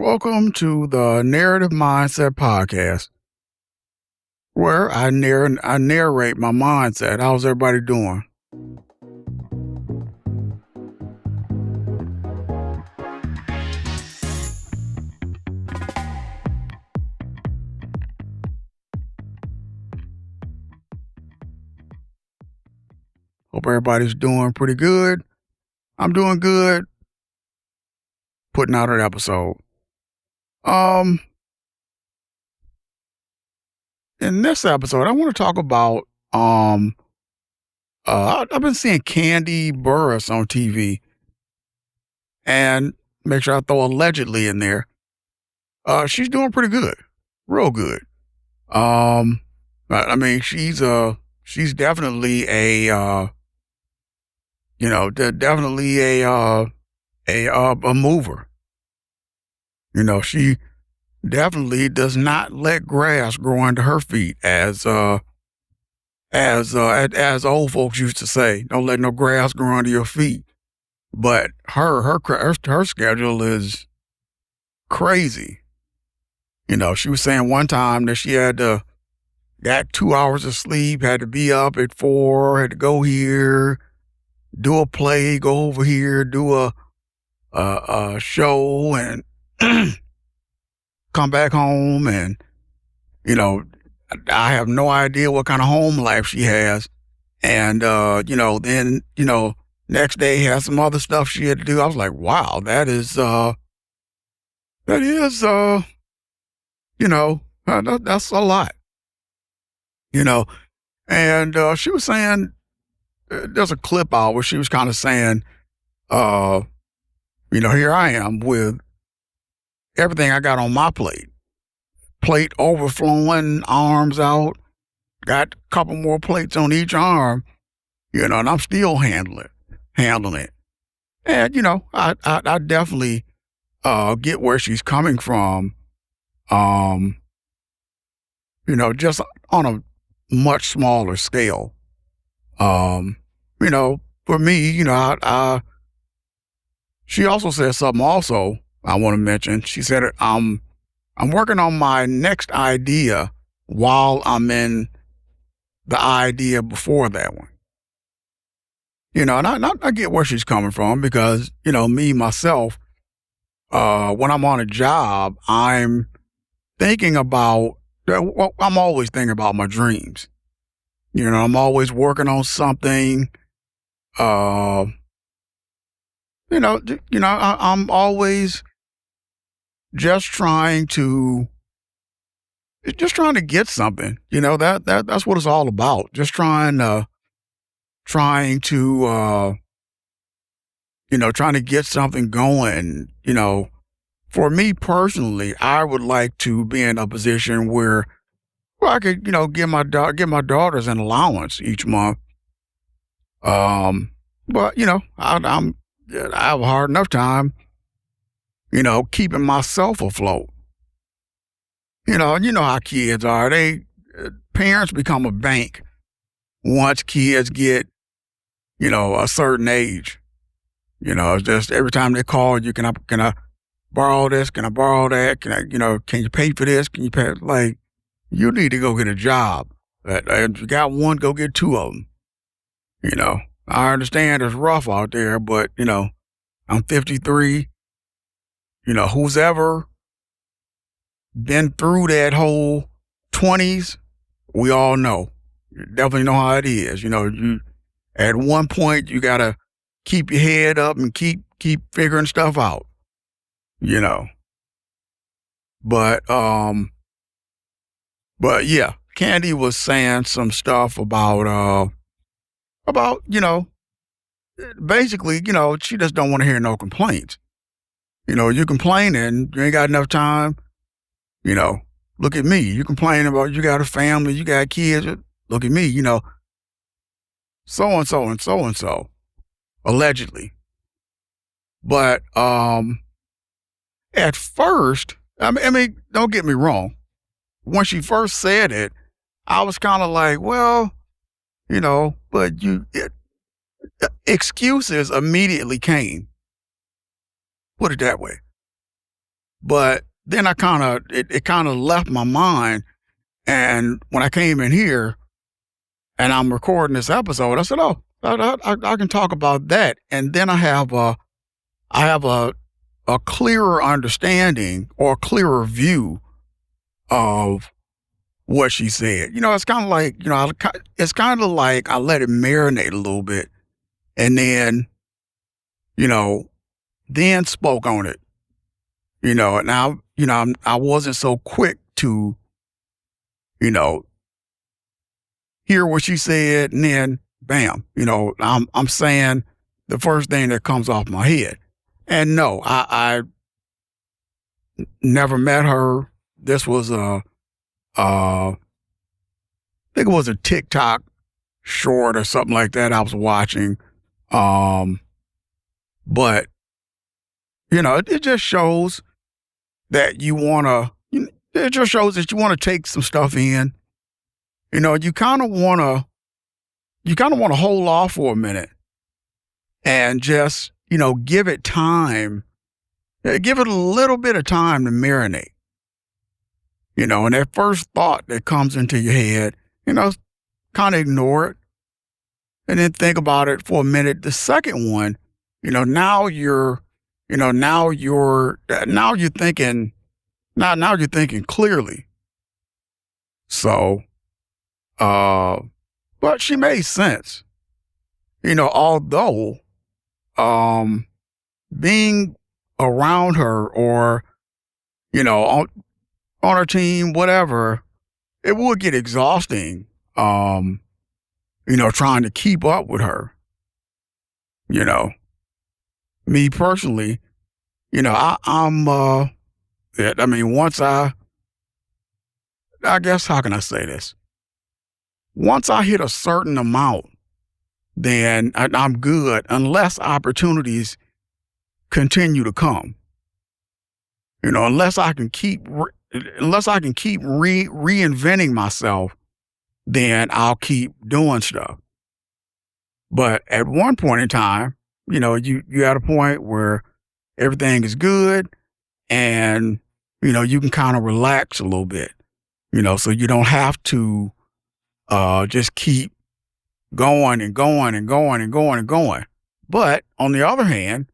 Welcome to the Narrative Mindset Podcast, where I narrate my mindset. How's everybody doing? Hope everybody's doing pretty good. I'm doing good. Putting out an episode. Um, in this episode, I want to talk about I've been seeing Candy Burris on TV, and make sure I throw allegedly in there. She's doing pretty good, real good. Um, I mean, she's definitely definitely a mover. She definitely does not let grass grow under her feet, as old folks used to say. Don't let no grass grow under your feet. But her schedule is crazy. She was saying one time that she got 2 hours of sleep, had to be up at 4, had to go here, do a play, go over here, do a show, and come back home. And I have no idea what kind of home life she has. And then next day has some other stuff she had to do. I was like, wow, that's a lot. And she was saying, there's a clip out where she was kind of saying, here I am with everything I got on my plate overflowing, arms out, got a couple more plates on each arm, and I'm still handling it. And, I definitely, get where she's coming from, just on a much smaller scale. For me, she also said something also I want to mention. She said, I'm working on my next idea while I'm in the idea before that one. And I get where she's coming from because, me, myself, when I'm on a job, I'm thinking about, I'm always thinking about my dreams. I'm always working on something. I'm always just trying to get something. That's what it's all about. Just trying to get something going. For me personally, I would like to be in a position where I could, give my daughters an allowance each month. But I have a hard enough time, keeping myself afloat. And you know how kids are. Parents become a bank once kids get, a certain age. It's just every time they call you, can I borrow this? Can I borrow that? Can you pay for this? Can you pay? Like, you need to go get a job. If you got one, go get two of them. I understand it's rough out there, but, I'm 53. Who's ever been through that whole 20s, we all know. You definitely know how it is. You at one point you gotta keep your head up and keep figuring stuff out. But yeah, Candy was saying some stuff about basically, she just don't want to hear no complaints. You complaining, you ain't got enough time. Look at me. You complain about you got a family, you got kids. Look at me, so and so and so and so, allegedly. But at first, I mean, don't get me wrong. When she first said it, I was kind of like, well, but excuses immediately came. Put it that way. But then it kind of left my mind. And when I came in here and I'm recording this episode, I said, "Oh, I can talk about that." And then I have a clearer understanding or a clearer view of what she said. It's kind of like, it's kind of like I let it marinate a little bit and then, then spoke on it, and I wasn't so quick to, hear what she said and then bam, I'm saying the first thing that comes off my head. And no, I never met her. This was I think it was a TikTok short or something like that I was watching. But it just shows that it just shows that you want to take some stuff in. You kind of want to hold off for a minute and just, give it time. Give it a little bit of time to marinate. And that first thought that comes into your head, kind of ignore it and then think about it for a minute. The second one, now you're thinking, now you're thinking clearly. So, but she made sense, although, being around her or, on her team, whatever, it would get exhausting, trying to keep up with her. Me personally, once I guess, how can I say this? Once I hit a certain amount, then I'm good unless opportunities continue to come. Unless I can keep reinventing myself, then I'll keep doing stuff. But at one point in time, you at a point where everything is good and, you can kind of relax a little bit, so you don't have to just keep going and going and going and going and going. But on the other hand,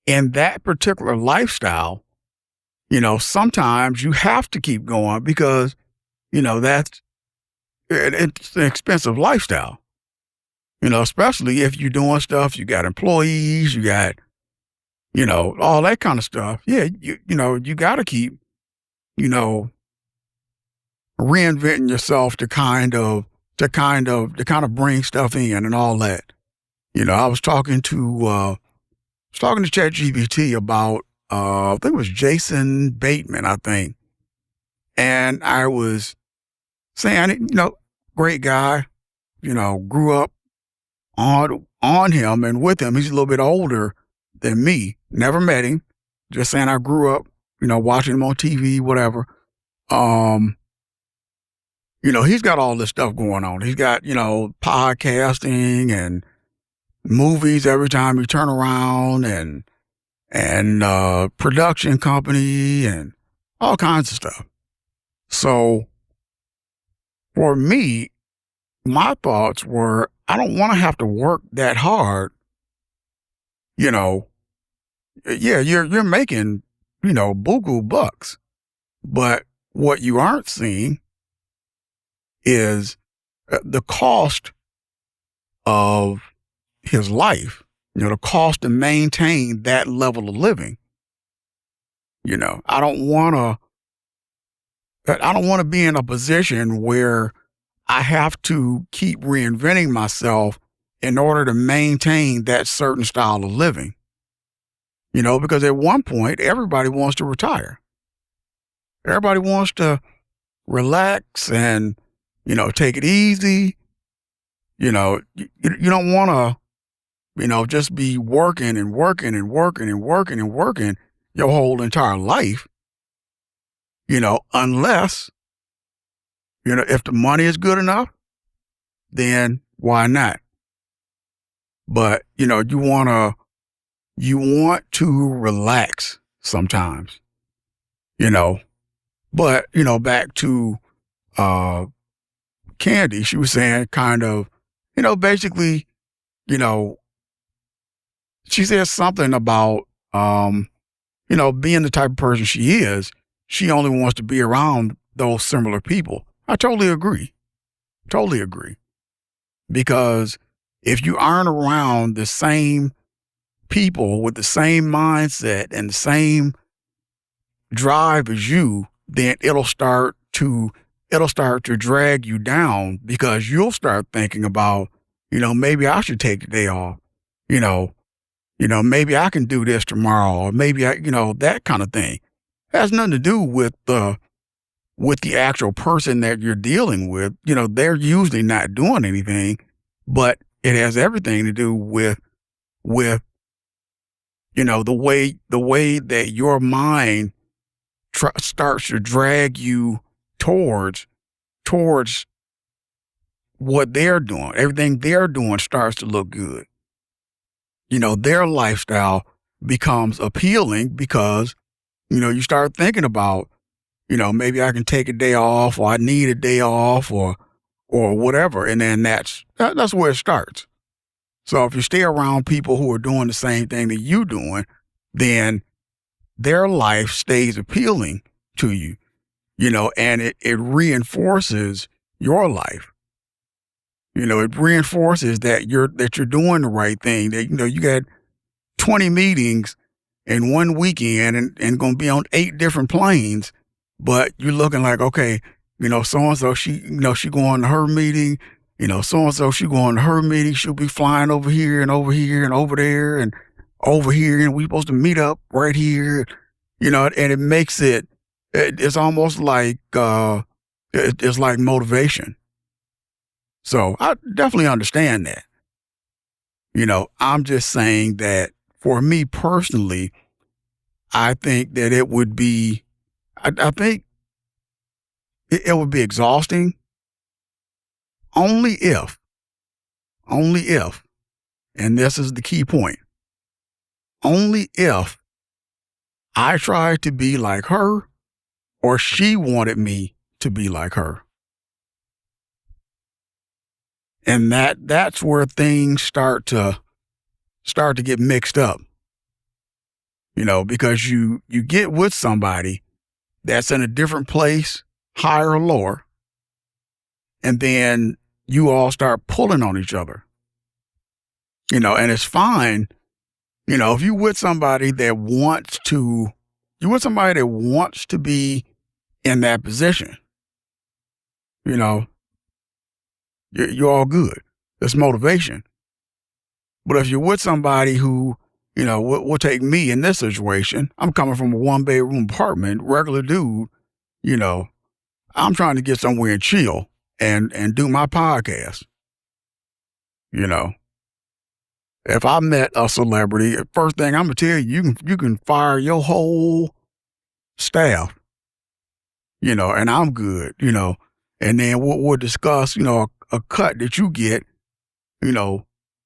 in that particular lifestyle, sometimes you have to keep going because, it's an expensive lifestyle, especially if you're doing stuff, you got employees, you got, all that kind of stuff. Yeah. You got to keep, reinventing yourself to kind of bring stuff in and all that. I was talking to ChatGPT about, I think it was Jason Bateman, I think. And I was saying, great guy, grew up on him and with him. He's a little bit older than me. Never met him. Just saying I grew up, watching him on TV, whatever. He's got all this stuff going on. He's got, podcasting and movies every time you turn around and production company and all kinds of stuff. So for me, my thoughts were, I don't want to have to work that hard. Yeah, you're making, buku bucks, but what you aren't seeing is the cost of his life, the cost to maintain that level of living. I don't want to be in a position where I have to keep reinventing myself in order to maintain that certain style of living. Because at one point, everybody wants to retire. Everybody wants to relax and, take it easy. You don't want to, just be working and working and working and working and working your whole entire life, unless, if the money is good enough, then why not? But, you want to relax sometimes, you know. But, back to uh Candy, she was saying kind of, basically, you know, she said something about being the type of person she is, she only wants to be around those similar people. I totally agree. Totally agree. Because if you aren't around the same people with the same mindset and the same drive as you, then it'll start to drag you down because you'll start thinking about, maybe I should take the day off. You know, maybe I can do this tomorrow, or maybe that kind of thing. It has nothing to do with the actual person that you're dealing with. They're usually not doing anything, but it has everything to do with the way that your mind starts to drag you towards what they're doing. Everything they're doing starts to look good. Their lifestyle becomes appealing because, you start thinking about, maybe I can take a day off, or I need a day off, or whatever. And then that's where it starts. So if you stay around people who are doing the same thing that you're doing, then their life stays appealing to you, and it reinforces your life. It reinforces that you're doing the right thing. That, you got 20 meetings in one weekend and going to be on 8 different planes, but you're looking like, okay, so-and-so, she going to her meeting, so-and-so, she going to her meeting. She'll be flying over here and over here and over there and over here. And we supposed to meet up right here, and it makes it's almost like, it's like motivation. So I definitely understand that. I'm just saying that for me personally, I think that it would be, I think it would be exhausting only if, and this is the key point, only if I tried to be like her or she wanted me to be like her. And that's where things start to get mixed up. Because you get with somebody that's in a different place, higher or lower, and then you all start pulling on each other. And it's fine, if you with somebody that wants to be in that position, you're all good. It's motivation. But if you're with somebody who, will take me in this situation, I'm coming from a 1-bedroom apartment, regular dude, I'm trying to get somewhere and chill and do my podcast. If I met a celebrity, first thing I'm gonna tell you, you can fire your whole staff, and I'm good, and then we'll discuss, a cut that you get,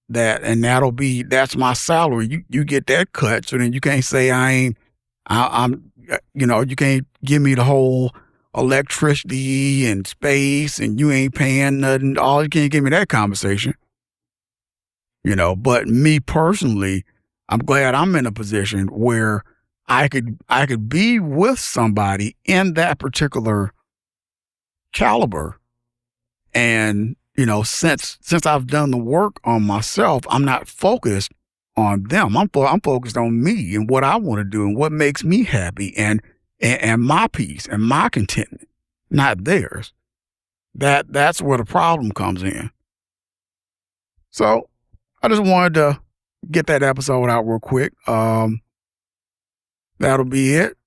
that's my salary. You get that cut. So then you can't say I'm, you can't give me the whole electricity and space and you ain't paying nothing. You can't give me that conversation, but me personally, I'm glad I'm in a position where I could be with somebody in that particular caliber. And, since I've done the work on myself, I'm not focused on them. I'm focused on me and what I want to do and what makes me happy and my peace and my contentment, not theirs. That's where the problem comes in. So I just wanted to get that episode out real quick. That'll be it.